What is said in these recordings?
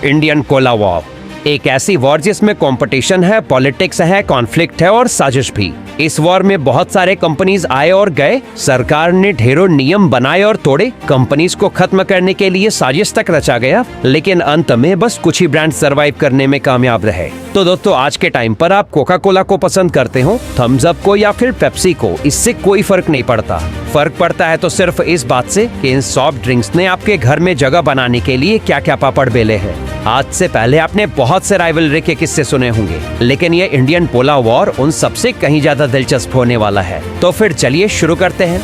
Indian Cola war. एक ऐसी war जिसमें कंपटीशन है, पॉलिटिक्स है, कॉन्फ्लिक्ट है और साजिश भी। इस वॉर में बहुत सारे कंपनीज आए और गए, सरकार ने ढेरों नियम बनाए और तोड़े, कंपनीज को खत्म करने के लिए साजिश तक रचा गया, लेकिन अंत में बस कुछ ही ब्रांड सरवाइव करने में कामयाब रहे। तो दोस्तों, आज के टाइम पर आप कोका कोला को पसंद करते हो, थम्स अप को या फिर पेप्सी को, इससे कोई फर्क नहीं पड़ता। फर्क पड़ता है तो सिर्फ इस बात से कि इन सॉफ्ट ड्रिंक्स ने आपके घर में जगह बनाने के लिए क्या क्या पापड़ बेले हैं। आज से पहले आपने बहुत से राइवलरी के किस्से सुने होंगे, लेकिन ये इंडियन कोला वॉर उन सबसे कहीं ज्यादा दिलचस्प होने वाला है। तो फिर चलिए शुरू करते हैं।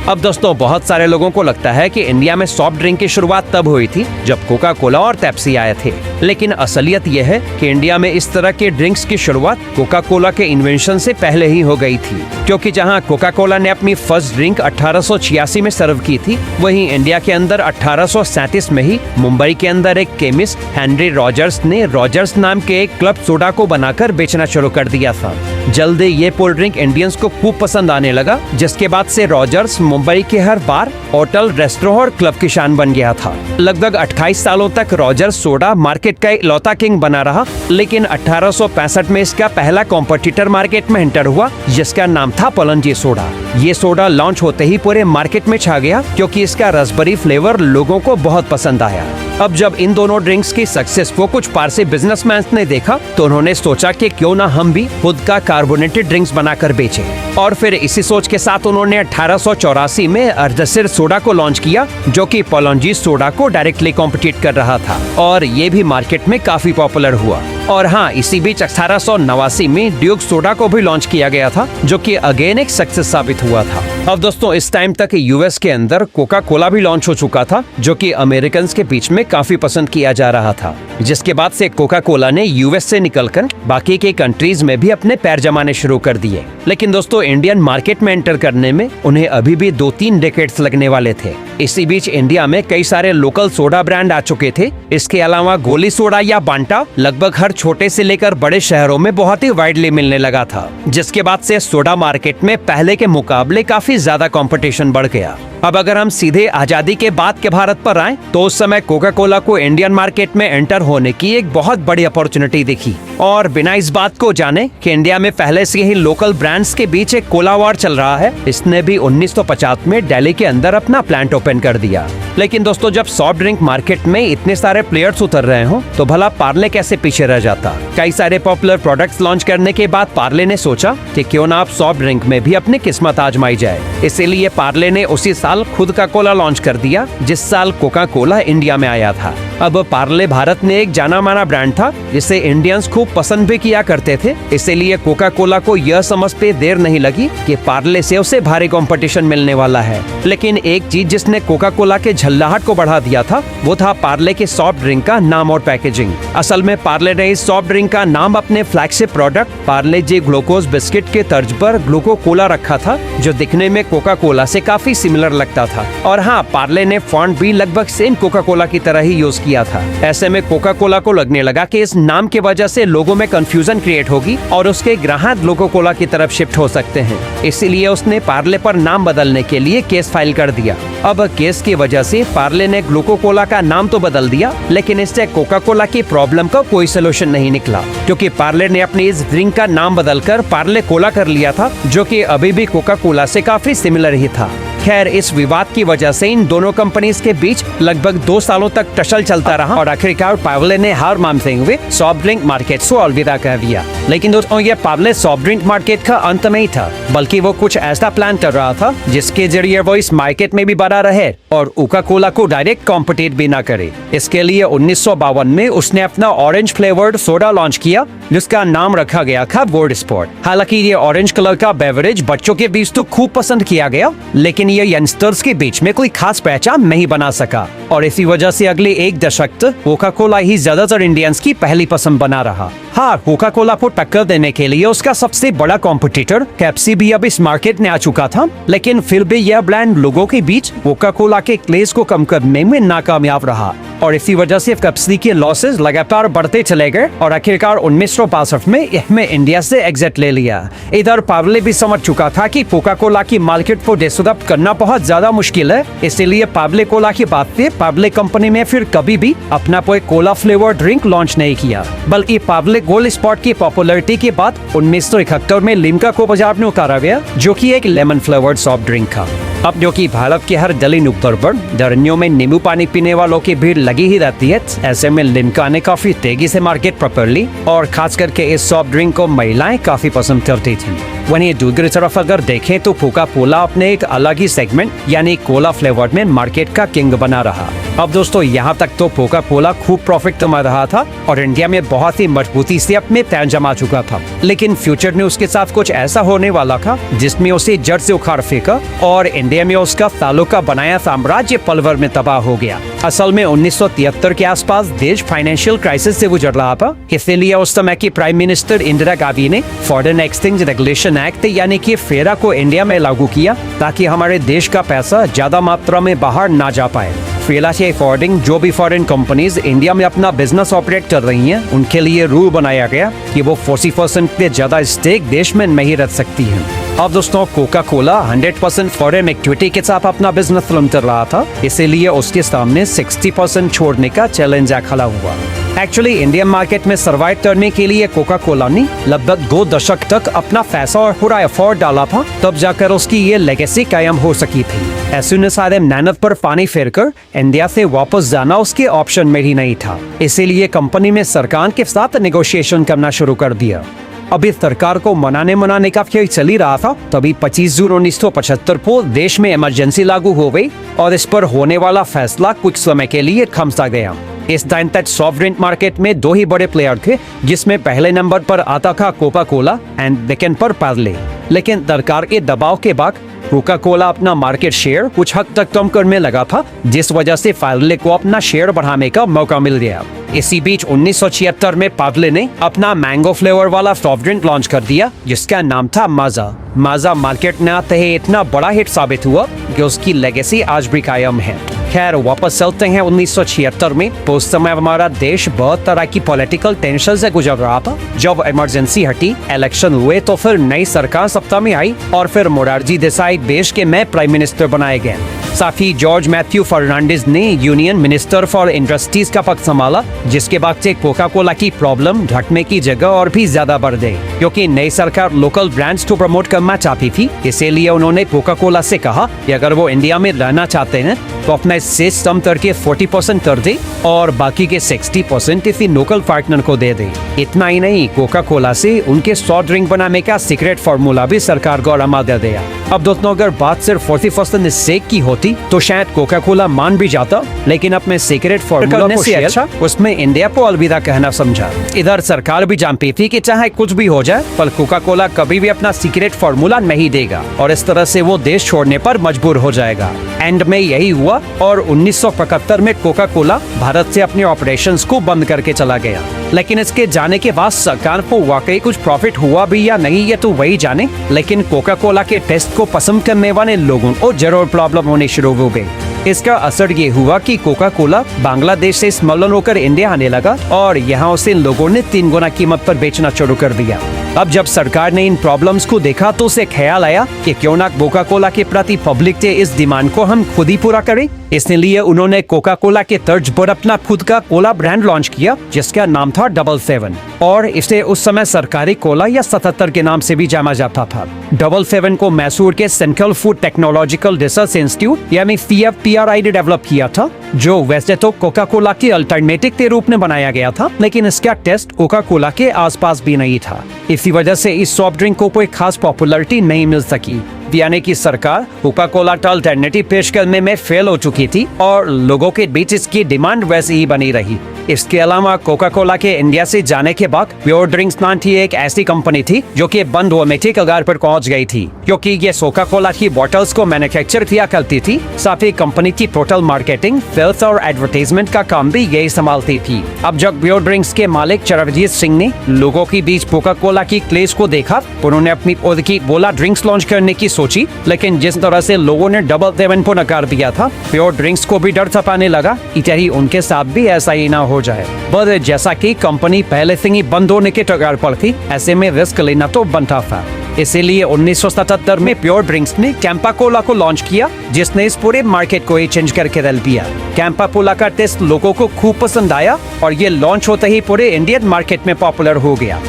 अब दोस्तों, बहुत सारे लोगों को लगता है कि इंडिया में सॉफ्ट ड्रिंक की शुरुआत तब हुई थी जब कोका कोला और पेप्सी आए थे, लेकिन असलियत यह है कि इंडिया में इस तरह के ड्रिंक्स की शुरुआत कोका कोला के इन्वेंशन से पहले ही हो गई थी। क्योंकि जहां कोका कोला ने अपनी फर्स्ट ड्रिंक 1886 में सर्व की थी, वहीं इंडिया के अंदर 1837 में ही मुंबई के अंदर एक केमिस्ट हेनरी रॉजर्स ने रॉजर्स नाम के एक क्लब सोडा को बनाकर बेचना शुरू कर दिया था। जल्दी ये कोल्ड ड्रिंक इंडियंस को खूब पसंद आने लगा, जिसके बाद से रॉजर्स मुंबई के हर बार, होटल, रेस्टोरेंट और क्लब की शान बन गया था। लगभग 28 सालों तक रॉजर्स सोडा मार्केट का इकलौता किंग बना रहा, लेकिन 1865 में इसका पहला कॉम्पिटिटर मार्केट में एंटर हुआ, जिसका नाम था पलंजी सोडा। ये सोडा लॉन्च होते ही पूरे मार्केट में छा गया, क्योंकि इसका रसबेरी फ्लेवर लोगों को बहुत पसंद आया। अब जब इन दोनों ड्रिंक्स की सक्सेस को कुछ पारसी बिजनेसमैन ने देखा, तो उन्होंने सोचा कि क्यों ना हम भी खुद का कार्बोनेटेड ड्रिंक्स बनाकर बेचें। और फिर इसी सोच के साथ उन्होंने 1884 में अर्धसिर सोडा को लॉन्च किया, जो कि पलंजी सोडा को डायरेक्टली कॉम्पिटिट कर रहा था, और ये भी मार्केट में काफी पॉपुलर हुआ। और हाँ, इसी बीच 1889 में ड्यूक सोडा को भी लॉन्च किया गया था, जो कि अगेन एक सक्सेस साबित हुआ था। अब दोस्तों, इस टाइम तक यूएस के अंदर कोका कोला भी लॉन्च हो चुका था, जो कि अमेरिकन के बीच में काफी पसंद किया जा रहा था। जिसके बाद से कोका कोला ने यूएस से निकलकर बाकी के कंट्रीज में भी अपने पैर जमाने शुरू कर दिए। लेकिन दोस्तों, इंडियन मार्केट में एंटर करने में उन्हें अभी भी 2-3 डेकेड्स लगने वाले थे। इसी बीच इंडिया में कई सारे लोकल सोडा ब्रांड आ चुके थे। इसके अलावा गोली सोडा या बांटा लगभग हर छोटे से लेकर बड़े शहरों में बहुत ही वाइडली मिलने लगा था, जिसके बाद से सोडा मार्केट में पहले के मुकाबले काफी ज्यादा कंपटीशन बढ़ गया। अब अगर हम सीधे आजादी के बाद के भारत पर आएं, तो उस समय कोका कोला को इंडियन मार्केट में एंटर होने की एक बहुत बड़ी अपॉर्चुनिटी दिखी। और बिना इस बात को जाने कि इंडिया में पहले से ही लोकल ब्रांड्स के बीच एक कोला वॉर चल रहा है, इसने भी 1950 में दिल्ली के अंदर अपना प्लांट ओपन कर दिया। लेकिन दोस्तों, जब सॉफ्ट ड्रिंक मार्केट में इतने सारे प्लेयर्स उतर रहे हो, तो भला पार्ले कैसे पीछे रह जाता। कई सारे पॉपुलर प्रोडक्ट्स लॉन्च करने के बाद पार्ले ने सोचा कि क्यों ना आप सॉफ्ट ड्रिंक में भी अपनी किस्मत आजमाई जाए। इसीलिए पार्ले ने उसी साल खुद का कोला लॉन्च कर दिया, जिस साल कोका कोला इंडिया में आया था। अब पार्ले भारत में एक जाना माना ब्रांड था, जिसे इंडियंस खूब पसंद भी किया करते थे। इसीलिए कोका कोला को यह समझते देर नहीं लगी कि पार्ले से उसे भारी कंपटीशन मिलने वाला है। लेकिन एक चीज जिसने कोका कोला के झल्लाहट को बढ़ा दिया था, वो था पार्ले के सॉफ्ट ड्रिंक का नाम और पैकेजिंग। असल में पार्ले ने इस सॉफ्ट ड्रिंक का नाम अपने फ्लैगशिप प्रोडक्ट पार्ले जी ग्लूकोज बिस्किट के तर्ज पर ग्लूको कोला रखा था, जो दिखने में कोका कोला से काफी सिमिलर लगता था। और हाँ, पार्ले ने फॉन्ट भी लगभग सेम कोका कोला की तरह ही यूज किया था। ऐसे में कोका कोला को लगने लगा कि इस नाम की वजह से लोगों में कंफ्यूजन क्रिएट होगी और उसके ग्राहक ग्लूको कोला की तरफ शिफ्ट हो सकते हैं। इसीलिए उसने पार्ले पर नाम बदलने के लिए केस फाइल कर दिया। अब केस की वजह से पार्ले ने ग्लूको कोला का नाम तो बदल दिया, लेकिन इससे कोका कोला की प्रॉब्लम का कोई सोल्यूशन नहीं निकला, क्योंकि पार्ले ने अपनी इस ड्रिंक का नाम बदलकर पार्ले कोला कर लिया था, जो कि अभी भी कोका कोला से काफी सिमिलर ही था। खैर, इस विवाद की वजह से इन दोनों कंपनीज के बीच लगभग 2 सालों तक टसल चलता रहा और आखिरकार पार्ले ने हार मानते हुए सॉफ्ट ड्रिंक मार्केट को अलविदा कर दिया। लेकिन दोस्तों, ये पार्ले सॉफ्ट ड्रिंक मार्केट का अंत नहीं था, बल्कि वो कुछ ऐसा प्लान कर रहा था जिसके जरिए वो इस मार्केट में भी बना रहे और कोका कोला को डायरेक्ट कॉम्पिटिट भी ना करे। इसके लिए 1952 में उसने अपना ऑरेंज फ्लेवर्ड सोडा लॉन्च किया, जिसका नाम रखा गया था गोल्ड स्पॉट। हालांकि ये ऑरेंज कलर का बेवरेज बच्चों के बीच तो खूब पसंद किया गया, लेकिन ये यंगस्टर्स के बीच में कोई खास पहचान नहीं बना सका, और इसी वजह से अगले एक दशक तक कोका कोला ही ज्यादातर इंडियंस की पहली पसंद बना रहा। हाँ, कोका कोला को टक्कर देने के लिए उसका सबसे बड़ा कॉम्पिटिटर पेप्सी भी अब इस मार्केट में आ चुका था, लेकिन फिर भी यह ब्रांड लोगों के बीच कोका कोला के क्रेज को कम करने में नाकामयाब रहा। और इसी वजह से पेप्सी के लॉसेस लगातार बढ़ते चले गए और आखिरकार 1962 में इसमें इंडिया से एग्जिट ले लिया। इधर पार्ले भी समझ चुका था कि कोका कोला की मार्केट को डिस्टर्ब करना बहुत ज्यादा मुश्किल है, इसीलिए पार्ले कोला की बात से पार्ले कंपनी में फिर कभी भी अपना कोई कोला फ्लेवर ड्रिंक लॉन्च नहीं किया, बल्कि पार्ले गोल्ड स्पॉट की पॉपुलैरिटी के बाद 1971 में लिम्का को बाजार में उतारा गया, जो कि एक लेमन फ्लेवर्ड सॉफ्ट ड्रिंक था। अब जो कि भारत के हर गली नुक्कड़ पर गर्मियों में नींबू पानी पीने वालों की भीड़ लगी ही रहती है, ऐसे में लिम्का ने काफी तेजी से मार्केट पकड़ ली और खास करके इस सॉफ्ट ड्रिंक को महिलाएं काफी पसंद करती थी। वहीं दूसरी तरफ अगर देखें तो कोका कोला अपने एक अलग ही सेगमेंट यानी कोला फ्लेवर में मार्केट का किंग बना रहा। अब दोस्तों यहाँ तक तो कोका कोला खूब प्रॉफिट कमा रहा था और इंडिया में बहुत ही मजबूती से अपने पैर जमा चुका था, लेकिन फ्यूचर में उसके साथ कुछ ऐसा होने वाला था जिसमें उसे जड़ से उखाड़ फेंका और इंडिया में उसका सालों का बनाया साम्राज्य पल भर में तबाह हो गया। असल में 1973 के आसपास देश फाइनेंशियल क्राइसिस से गुजर रहा था, इसीलिए उस समय की प्राइम मिनिस्टर इंदिरा गांधी ने फॉरेन एक्सचेंज रेगुलेशन एक्ट यानी कि फेरा को इंडिया में लागू किया ताकि हमारे देश का पैसा ज्यादा मात्रा में बाहर ना जा पाए। फेरा से अकॉर्डिंग जो भी फॉरेन कंपनीज इंडिया में अपना बिजनेस ऑपरेट कर रही हैं, उनके लिए रूल बनाया गया कि वो 40% से ज्यादा स्टेक देश में नहीं रख सकती हैं। अब दोस्तों कोका कोला 100% फॉरेन इक्विटी के साथ अपना बिजनेस रन कर रहा था, इसीलिए उसके सामने 60% छोड़ने का चैलेंज खड़ा हुआ। एक्चुअली इंडियन मार्केट में सर्वाइव करने के लिए कोका कोला ने लगभग 2 दशक तक अपना पैसा और पूरा एफर्ट डाला था, तब जाकर उसकी ये लेगेसी कायम हो सकी थी। ऐसे में सारे मेहनत पर पानी फेरकर इंडिया से वापस जाना उसके ऑप्शन में ही नहीं था, इसीलिए कंपनी में सरकार के साथ नेगोशिएशन करना शुरू कर दिया। अभी सरकार को मनाने का खेल चल ही रहा था, तभी 25 जून 1975 को देश में इमरजेंसी लागू हो गई और इस पर होने वाला फैसला कुछ समय के लिए थम सा गया। इस टाइम तक सॉफ्ट ड्रिंक मार्केट में 2 ही बड़े प्लेयर थे, जिसमें पहले नंबर पर आता था कोका कोला एंड सेकंड पर पार्ले। लेकिन सरकार के दबाव के बाद कोका कोला अपना मार्केट शेयर कुछ हद तक कम करने लगा था, जिस वजह से पार्ले को अपना शेयर बढ़ाने का मौका मिल गया। इसी बीच 1976 में पार्ले ने अपना मैंगो फ्लेवर वाला सॉफ्ट ड्रिंक लॉन्च कर दिया, जिसका नाम था माजा। माजा मार्केट में आते ही इतना बड़ा हिट साबित हुआ कि उसकी लेगेसी आज भी कायम है। खैर वापस चलते हैं 1976 में। तो उस समय हमारा देश बहुत तरह की पॉलिटिकल टेंशन से गुजर रहा था। जब इमरजेंसी हटी, इलेक्शन हुए, तो फिर नई सरकार सत्ता में आई और फिर मोरारजी देसाई देश के नए प्राइम मिनिस्टर बनाए गए। साथ ही जॉर्ज मैथ्यू फर्नांडिस ने यूनियन मिनिस्टर फॉर इंडस्ट्रीज का पद संभाला, जिसके बाद से कोका कोला की प्रॉब्लम घटने की जगह और भी ज्यादा बढ़ गई, क्योंकि नई सरकार लोकल ब्रांड्स को प्रमोट करना चाहती थी। इसीलिए उन्होंने कोका कोला से कहा कि अगर वो इंडिया में रहना चाहते हैं तो अपना सेस कम करके 40% कर दे और बाकी के 60% किसी लोकल पार्टनर को दे दे। इतना ही नहीं, कोका कोला से उनके सॉफ्ट ड्रिंक बनाने का सीक्रेट फार्मूला भी सरकार को आराम दे दिया। अब दोस्तों अगर बात सिर्फ 40% सेक की होती तो शायद कोका कोला मान भी जाता, लेकिन अपने सीक्रेट फार्मूला से अच्छा उसमें इंडिया को अलविदा कहना समझा। इधर सरकार भी जानती थी कि चाहे कुछ भी हो जाए, पर कोका कोला कभी भी अपना सीक्रेट फार्मूला नहीं देगा और इस तरह से वो देश छोड़ने पर मजबूर हो जाएगा। एंड में यही हुआ और 1971 में कोका कोला भारत से अपने ऑपरेशंस को बंद करके चला गया। लेकिन इसके जाने के बाद सरकार को वाकई कुछ प्रॉफिट हुआ भी या नहीं, ये तो वही जाने, लेकिन कोका कोला के टेस्ट को पसंद करने वाले लोगों को जरूर प्रॉब्लम होनी शुरू हो गई। इसका असर ये हुआ कि कोका कोला बांग्लादेश से स्मगल होकर इंडिया आने लगा और यहाँ उसे लोगों ने 3 गुना कीमत पर बेचना शुरू कर दिया। अब जब सरकार ने इन प्रॉब्लम्स को देखा तो उसे ख्याल आया कि क्यों ना कोका कोला के प्रति पब्लिक के इस डिमांड को हम खुद ही पूरा करें। इसलिए उन्होंने कोका कोला के तर्ज पर अपना खुद का कोला ब्रांड लॉन्च किया, जिसका नाम था 77 और इसे उस समय सरकारी कोला या 77 के नाम से भी जाना जाता था। 77 को मैसूर के central food technological research institute यानी CFTRI ने डेवलप किया था, जो वैसे तो कोका कोला के अल्टरनेटिव के रूप में बनाया गया था, लेकिन इसका टेस्ट कोका कोला के आसपास भी नहीं था। इसी वजह से इस सॉफ्ट ड्रिंक को कोई खास पॉपुलैरिटी नहीं मिल सकी, यानी कि सरकार कोका कोला का अल्टरनेटिव पेश करने में फेल हो चुकी थी और लोगों के बीच इसकी डिमांड वैसे ही बनी रही। इसके अलावा कोका कोला के इंडिया से जाने के बाद प्योर ड्रिंक्स नाम की एक ऐसी कंपनी थी जो कि बंद होने के कगार पर पहुंच गई थी, क्योंकि ये कोका कोला की बॉटल्स को मैन्युफैक्चर किया करती थी। साथ ही कंपनी की टोटल मार्केटिंग, सेल्स और एडवर्टाइजमेंट का काम भी यही संभालती थी। अब जब प्योर ड्रिंक्स के मालिक चरणजीत सिंह ने लोगों के बीच कोका कोला की क्रेज को देखा, उन्होंने अपनी खुद की कोला ड्रिंक्स लॉन्च करने की सोची, लेकिन जिस तरह से लोगों ने डबल 7 को नकार दिया था, प्योर ड्रिंक्स को भी डर सताने लगा कि कहीं उनके साथ भी ऐसा ही ना हो जाए। पर जैसा कि कंपनी पहले से ही बंद होने के कगार पर थी, ऐसे में रिस्क लेना तो बनता था। इसीलिए 1977 में प्योर ड्रिंक्स ने कैंपा कोला को लॉन्च किया, जिसने इस पूरे मार्केट को ही चेंज करके रख दिया। कैंपा कोला का टेस्ट लोगों को खूब पसंद आया और ये लॉन्च होते ही पूरे इंडियन मार्केट में पॉपुलर हो गया।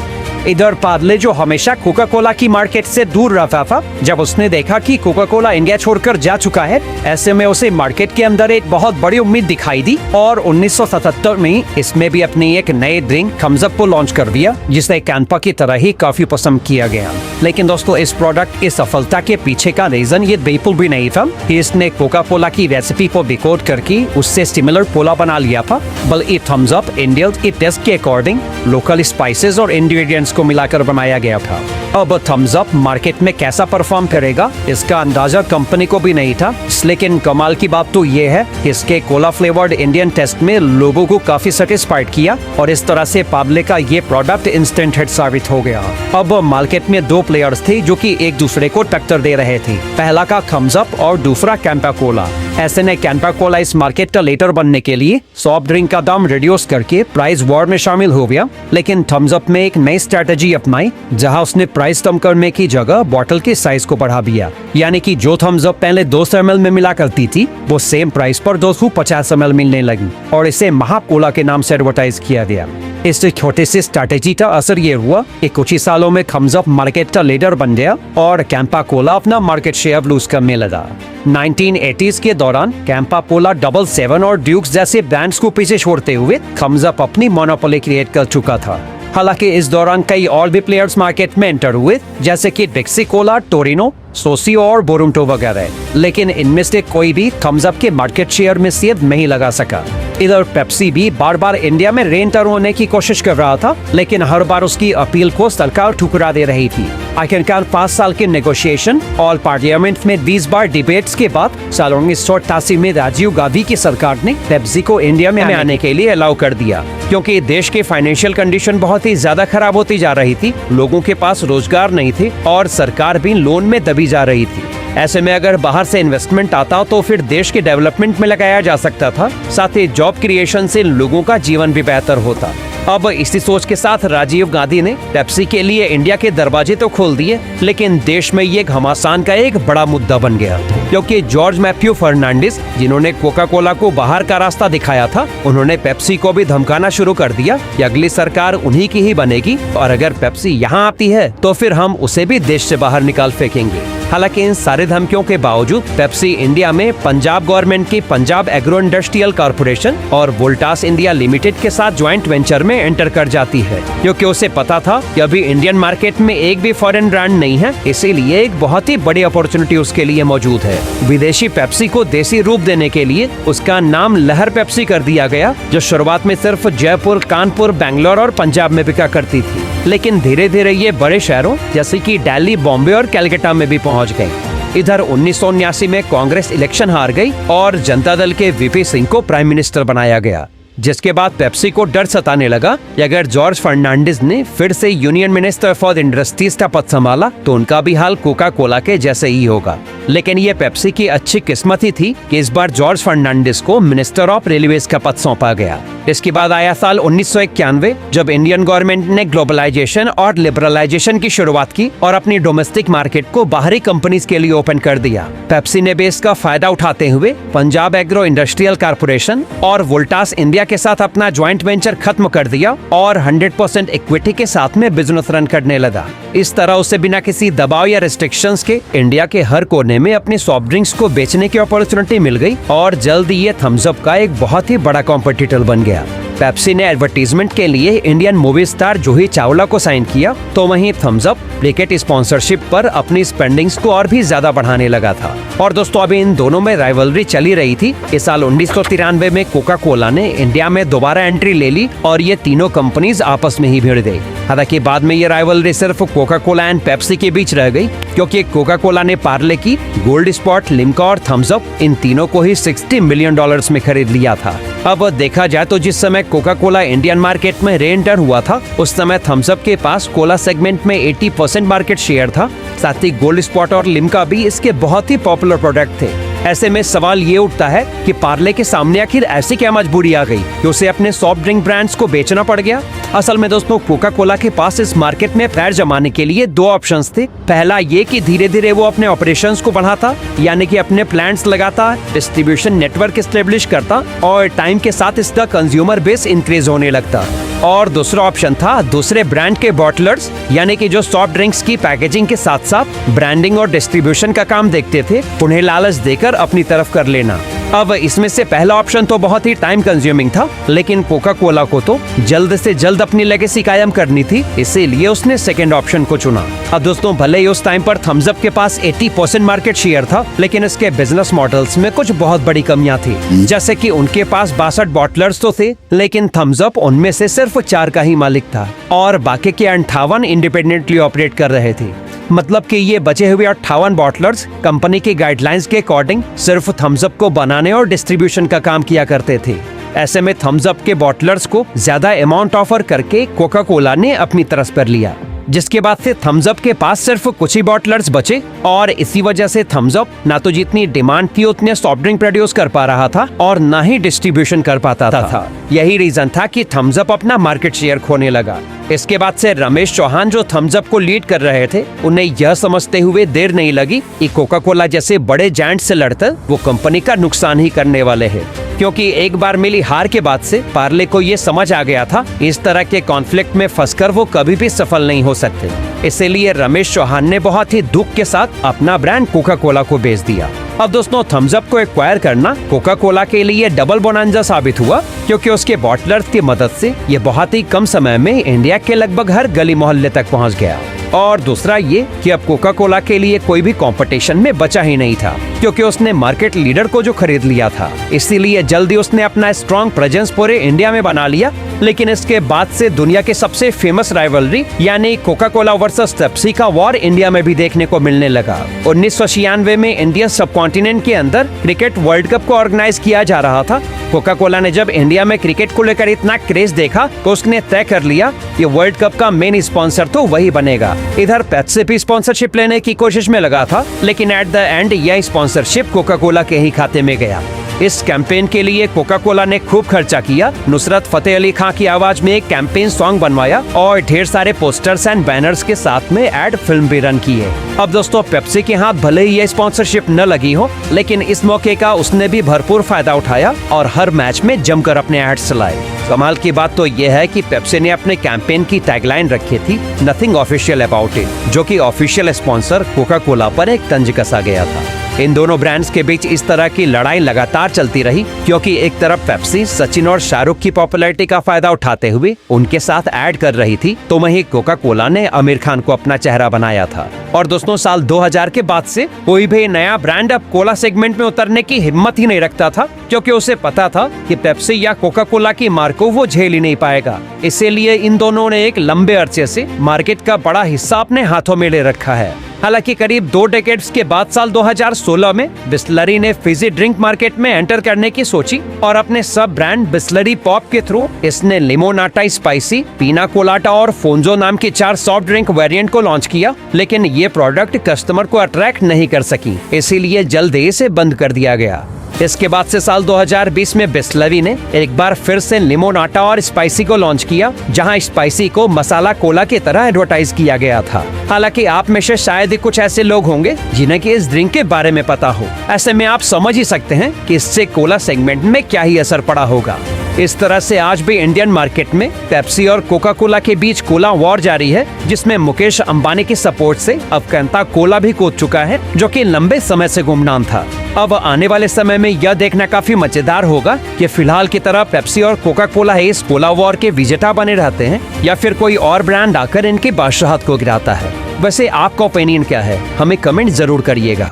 इधर पार्ले, जो हमेशा कोका कोला की मार्केट से दूर रहता था, जब उसने देखा कि कोका कोला इंडिया छोड़कर जा चुका है, ऐसे में उसे मार्केट के अंदर एक बहुत बड़ी उम्मीद दिखाई दी और 1977 में इसमें भी अपनी एक नई ड्रिंक थम्स अप को लॉन्च कर दिया, जिसे कैंपा की तरह ही काफी पसंद किया गया। लेकिन दोस्तों, इस प्रोडक्ट की सफलता के पीछे का रीजन ये बिल्कुल भी नहीं था कि इसने कोका कोला की रेसिपी को डिकोड करके उससे सिमिलर कोला बना लिया था, बल्कि थम्स अप इंडियन के टेस्ट के अकॉर्डिंग लोकल स्पाइसेस और इंग्रेडिएंट्स को मिलाकर बनाया गया था। अब थम्स अप मार्केट में कैसा परफॉर्म करेगा, इसका अंदाजा कंपनी को भी नहीं था। लेकिन कमाल की बात तो ये है कि इसके कोला फ्लेवर्ड इंडियन टेस्ट में लोगों को काफी सेटिस्फाइड किया और इस तरह से पार्ले का ये प्रोडक्ट इंस्टेंट हिट साबित हो गया। अब मार्केट में दो प्लेयर्स थे जो कि एक दूसरे को टक्कर दे रहे थे, पहला का थम्स अप और दूसरा कैंपा कोला। ऐसे ने कैंपा कोला इस मार्केट का लीडर बनने के लिए सॉफ्ट ड्रिंक का दाम रिड्यूस करके प्राइस वॉर में शामिल हो गया, लेकिन थम्स अप में एक नई स्ट्रेटेजी अपनाई, जहां उसने प्राइस कम करने की जगह बॉटल के साइज को बढ़ा दिया। यानी कि जो थम्स अप पहले 200 ml में मिला करती थी, वो सेम प्राइस पर 250 ml मिलने लगी और इसे महाकोला के नाम से एडवर्टाइज किया गया। इस छोटे से स्ट्रैटेजी का असर ये हुआ कि कुछ ही सालों में थम्स अप मार्केट का लीडर बन गया और कैंपा कोला अपना मार्केट शेयर लूज करने लगा। 1980s के दौरान कैंपा कोला, डबल 7 और ड्यूक्स जैसे ब्रांड्स को पीछे छोड़ते हुए थम्स अप अपनी मोनोपोली क्रिएट कर चुका था। हालांकि इस दौरान कई और भी प्लेयर्स मार्केट में एंटर हुए, जैसे कि डिक्सी कोला, टोरिनो, सोसियो और बोरुंटो वगैरह, लेकिन इनमें से कोई भी थम्स अप के मार्केट शेयर में सेब नहीं लगा सका। इधर पेप्सी भी बार बार इंडिया में रेंटर होने की कोशिश कर रहा था, लेकिन हर बार उसकी अपील को सरकार ठुकरा दे रही थी। आखिरकार 5 साल के नेगोशिएशन और पार्लियामेंट में 20 बार डिबेट्स के बाद साल 1988 में राजीव गांधी की सरकार ने पेप्सी को इंडिया में आने के लिए अलाउ कर दिया, क्योंकि देश की फाइनेंशियल कंडीशन बहुत ही ज्यादा खराब होती जा रही थी, लोगों के पास रोजगार नहीं थे और सरकार भी लोन में दबी जा रही थी। ऐसे में अगर बाहर से इन्वेस्टमेंट आता तो फिर देश के डेवलपमेंट में लगाया जा सकता था, साथ ही जॉब क्रिएशन से लोगों का जीवन भी बेहतर होता। अब इसी सोच के साथ राजीव गांधी ने पेप्सी के लिए इंडिया के दरवाजे तो खोल दिए, लेकिन देश में ये घमासान का एक बड़ा मुद्दा बन गया, क्योंकि जॉर्ज मैथ्यू फर्नांडिस, जिन्होंने कोका कोला को बाहर का रास्ता दिखाया था, उन्होंने पेप्सी को भी धमकाना शुरू कर दिया कि अगली सरकार उन्हीं की ही बनेगी और अगर पेप्सी यहाँ आती है तो फिर हम उसे भी देश से बाहर निकाल फेंकेंगे। हालांकि इन सारे धमकियों के बावजूद पेप्सी इंडिया में पंजाब गवर्नमेंट की पंजाब एग्रो इंडस्ट्रियल कॉर्पोरेशन और वोल्टास इंडिया लिमिटेड के साथ ज्वाइंट वेंचर में एंटर कर जाती है, क्योंकि उसे पता था कि अभी इंडियन मार्केट में एक भी फॉरेन ब्रांड नहीं है, इसीलिए एक बहुत ही बड़ी अपॉर्चुनिटी उसके लिए मौजूद है। विदेशी पेप्सी को देसी रूप देने के लिए उसका नाम लहर पेप्सी कर दिया गया, जो शुरुआत में सिर्फ जयपुर, कानपुर, बैंगलोर और पंजाब में बिका करती थी, लेकिन धीरे धीरे ये बड़े शहरों जैसे कि दिल्ली, बॉम्बे और कलकत्ता में भी पहुंच गई। इधर 1979 में कांग्रेस इलेक्शन हार गई और जनता दल के वीपी सिंह को प्राइम मिनिस्टर बनाया गया, जिसके बाद पेप्सी को डर सताने लगा कि अगर जॉर्ज फर्नांडिस ने फिर से यूनियन मिनिस्टर फॉर इंडस्ट्रीज का पद संभाला तो उनका भी हाल कोका कोला के जैसे ही होगा। लेकिन ये पेप्सी की अच्छी किस्मत ही थी कि इस बार जॉर्ज फर्नांडिस को मिनिस्टर ऑफ रेलवेज का पद सौंपा गया। इसके बाद आया साल 1991, जब इंडियन गवर्नमेंट ने ग्लोबलाइजेशन और लिबरलाइजेशन की शुरुआत की और अपनी डोमेस्टिक मार्केट को बाहरी कंपनीज के लिए ओपन कर दिया। पेप्सी ने भी इसका फायदा उठाते हुए पंजाब एग्रो इंडस्ट्रियल कॉर्पोरेशन और वोल्टास इंडिया के साथ अपना ज्वाइंट वेंचर खत्म कर दिया और 100% इक्विटी के साथ में बिजनेस रन करने लगा। इस तरह उसे बिना किसी दबाव या रिस्ट्रिक्शंस के इंडिया के हर कोने में अपनी सॉफ्ट ड्रिंक्स को बेचने की अपॉर्चुनिटी मिल गई और जल्द ही ये थम्स अप का एक बहुत ही बड़ा कॉम्पिटिटर बन गया। पेप्सी ने एडवर्टीजमेंट के लिए Indian movie star Juhi Chawla को साइन किया, तो वहीं थम्स अप क्रिकेट स्पॉन्सरशिप पर अपनी स्पेंडिंग्स को और भी ज्यादा बढ़ाने लगा था। और दोस्तों, अभी इन दोनों में राइवलरी चली रही थी। इस साल 1993 में कोका कोला ने इंडिया में दोबारा एंट्री ले ली और ये तीनों कंपनीज आपस में ही भिड़ गई। हालांकि बाद में ये राइवलरी सिर्फ कोका कोला एंड पेप्सी के बीच रह गई, क्योंकि कोका कोला ने पार्ले की, गोल्ड स्पॉट, लिम्का और थम्स अप इन तीनों को ही $60 मिलियन में खरीद लिया था। अब देखा जाए तो जिस समय कोका कोला इंडियन मार्केट में रे एंटर हुआ था, उस समय थम्स अप के पास कोला सेगमेंट में 80% मार्केट शेयर था। साथ ही गोल्ड स्पॉट और लिम्का भी इसके बहुत ही पॉपुलर प्रोडक्ट थे। ऐसे में सवाल ये उठता है कि पार्ले के सामने आखिर ऐसी क्या मजबूरी आ गई कि उसे अपने सॉफ्ट ड्रिंक ब्रांड्स को बेचना पड़ गया। असल में दोस्तों, कोका कोला के पास इस मार्केट में पैर जमाने के लिए दो ऑप्शंस थे। पहला ये कि धीरे धीरे वो अपने ऑपरेशंस को बढ़ाता, यानी कि अपने प्लांट्स लगाता, डिस्ट्रीब्यूशन नेटवर्क एस्टेब्लिश करता और टाइम के साथ इसका कंज्यूमर बेस इंक्रीज होने लगता। और दूसरा ऑप्शन था दूसरे ब्रांड के बॉटलर्स, यानी कि जो सॉफ्ट ड्रिंक्स की पैकेजिंग के साथ साथ ब्रांडिंग और डिस्ट्रीब्यूशन का काम देखते थे, उन्हें लालच देकर अपनी तरफ कर लेना। अब इसमें से पहला ऑप्शन तो बहुत ही टाइम कंज्यूमिंग था, लेकिन कोका कोला को तो जल्द से जल्द अपनी लेगेसी कायम करनी थी, इसीलिए उसने सेकंड ऑप्शन को चुना। अब दोस्तों, भले ही उस टाइम पर थम्स अप के पास 80% मार्केट शेयर था, लेकिन इसके बिजनेस मॉडल्स में कुछ बहुत बड़ी कमियां थी। जैसे कि उनके पास 62 बॉटलर्स तो थे, लेकिन थम्स अप उनमें से सिर्फ 4 का ही मालिक था और बाकी के 58 इंडिपेंडेंटली ऑपरेट कर रहे थे। मतलब कि ये बचे हुए 58 बॉटलर्स कंपनी के गाइडलाइंस के अकॉर्डिंग सिर्फ थम्स अप को बनाने और डिस्ट्रीब्यूशन का काम किया करते थे। ऐसे में थम्स अप के बॉटलर्स को ज्यादा अमाउंट ऑफर करके कोका कोला ने अपनी तरफ कर लिया, जिसके बाद से थम्स अप के पास सिर्फ कुछ ही बॉटलर्स बचे और इसी वजह से थम्स अप ना तो जितनी डिमांड थी उतने सॉफ्ट ड्रिंक प्रोड्यूस कर पा रहा था और ना ही डिस्ट्रीब्यूशन कर पाता था। यही रीजन था कि थम्स अप अपना मार्केट शेयर खोने लगा। इसके बाद से रमेश चौहान, जो थम्स अप को लीड कर रहे थे, उन्हें यह समझते हुए देर नहीं लगी कि कोका कोला जैसे बड़े जायंट से लड़कर वो कंपनी का नुकसान ही करने वाले हैं, क्योंकि एक बार मिली हार के बाद से पार्ले को ये समझ आ गया था इस तरह के कॉन्फ्लिक्ट में फंसकर वो कभी भी सफल नहीं हो सकते। इसीलिए रमेश चौहान ने बहुत ही दुख के साथ अपना ब्रांड कोका कोला को बेच दिया। अब दोस्तों, थम्स अप को एक्वायर करना कोका कोला के लिए डबल बोनांजा साबित हुआ, क्योंकि उसके बॉटलर्स की मदद से ये बहुत ही कम समय में इंडिया के लगभग हर गली मोहल्ले तक पहुंच गया। और दूसरा ये कि अब कोका कोला के लिए कोई भी कंपटीशन में बचा ही नहीं था, क्योंकि उसने मार्केट लीडर को जो खरीद लिया था। इसीलिए जल्दी उसने अपना स्ट्रॉन्ग प्रेजेंस पूरे इंडिया में बना लिया। लेकिन इसके बाद से दुनिया के सबसे फेमस राइवलरी यानी कोका कोला वर्सेस पेप्सी का वॉर इंडिया में भी देखने को मिलने लगा। 1996 में इंडियन सब कॉन्टिनेंट के अंदर क्रिकेट वर्ल्ड कप को ऑर्गेनाइज किया जा रहा था। कोका कोला ने जब इंडिया में क्रिकेट को लेकर इतना क्रेज देखा तो उसने तय कर लिया कि वर्ल्ड कप का मेन स्पॉन्सर तो वही बनेगा। इधर पेप्सी भी स्पॉन्सरशिप लेने की कोशिश में लगा था, लेकिन एट द एंड यह स्पॉन्सरशिप कोका कोला के ही खाते में गया। इस कैंपेन के लिए कोका कोला ने खूब खर्चा किया, नुसरत फतेह अली खान की आवाज में एक कैंपेन सॉन्ग बनवाया और ढेर सारे पोस्टर्स एंड बैनर्स के साथ में एड फिल्म भी रन की है। अब दोस्तों, पेप्सी के हाथ भले ही ये स्पॉन्सरशिप न लगी हो, लेकिन इस मौके का उसने भी भरपूर फायदा उठाया और हर मैच में जमकर अपने एड्स चलाए। कमाल की बात तो यह है कि पेप्सी ने अपने कैंपेन की टैगलाइन रखी थी, नथिंग ऑफिशियल अबाउट इट, जो कि ऑफिशियल स्पॉन्सर कोका कोला पर एक तंज कसा गया था। इन दोनों ब्रांड्स के बीच इस तरह की लड़ाई लगातार चलती रही, क्योंकि एक तरफ पेप्सी सचिन और शाहरुख की पॉपुलैरिटी का फायदा उठाते हुए उनके साथ ऐड कर रही थी, तो वहीं कोका कोला ने आमिर खान को अपना चेहरा बनाया था। और दोस्तों, साल 2000 के बाद से कोई भी नया ब्रांड अब कोला सेगमेंट में उतरने की हिम्मत ही नहीं रखता था, क्योंकि उसे पता था कि पेप्सी या कोका कोला की मार को वो झेल ही नहीं पाएगा। इसीलिए इन दोनों ने एक लंबे अरसे से मार्केट का बड़ा हिस्सा अपने हाथों में ले रखा है। हालांकि करीब 2 डेकेड्स के बाद साल 2016 में बिस्लरी ने फिजी ड्रिंक मार्केट में एंटर करने की सोची और अपने सब ब्रांड बिस्लरी पॉप के थ्रू इसने लिमोनाटा स्पाइसी, पीना कोलाटा और फोंजो नाम के 4 सॉफ्ट ड्रिंक वेरिएंट को लॉन्च किया, लेकिन ये प्रोडक्ट कस्टमर को अट्रैक्ट नहीं कर सकी, इसीलिए जल्द ही इसे बंद कर दिया गया। इसके बाद से साल 2020 में बिस्लरी ने एक बार फिर से लिमोनाटा और स्पाइसी को लॉन्च किया, जहां स्पाइसी को मसाला कोला की तरह एडवर्टाइज किया गया था। हालांकि आप में से शायद ही कुछ ऐसे लोग होंगे जिन्हें कि इस ड्रिंक के बारे में पता हो। ऐसे में आप समझ ही सकते हैं कि इससे कोला सेगमेंट में क्या ही असर पड़ा होगा। इस तरह से आज भी इंडियन मार्केट में पेप्सी और कोका कोला के बीच कोला वॉर जारी है, जिसमें मुकेश अंबानी की सपोर्ट से अब कंता कोला भी कूद चुका है, जो कि लंबे समय से गुमनाम था। अब आने वाले समय में यह देखना काफी मजेदार होगा कि फिलहाल की तरह पेप्सी और कोका कोला इस कोला वॉर के विजेता बने रहते हैं या फिर कोई और ब्रांड आकर इनकी बादशाहत को गिराता है। वैसे आपका ओपिनियन क्या है, हमें कमेंट जरूर करिएगा।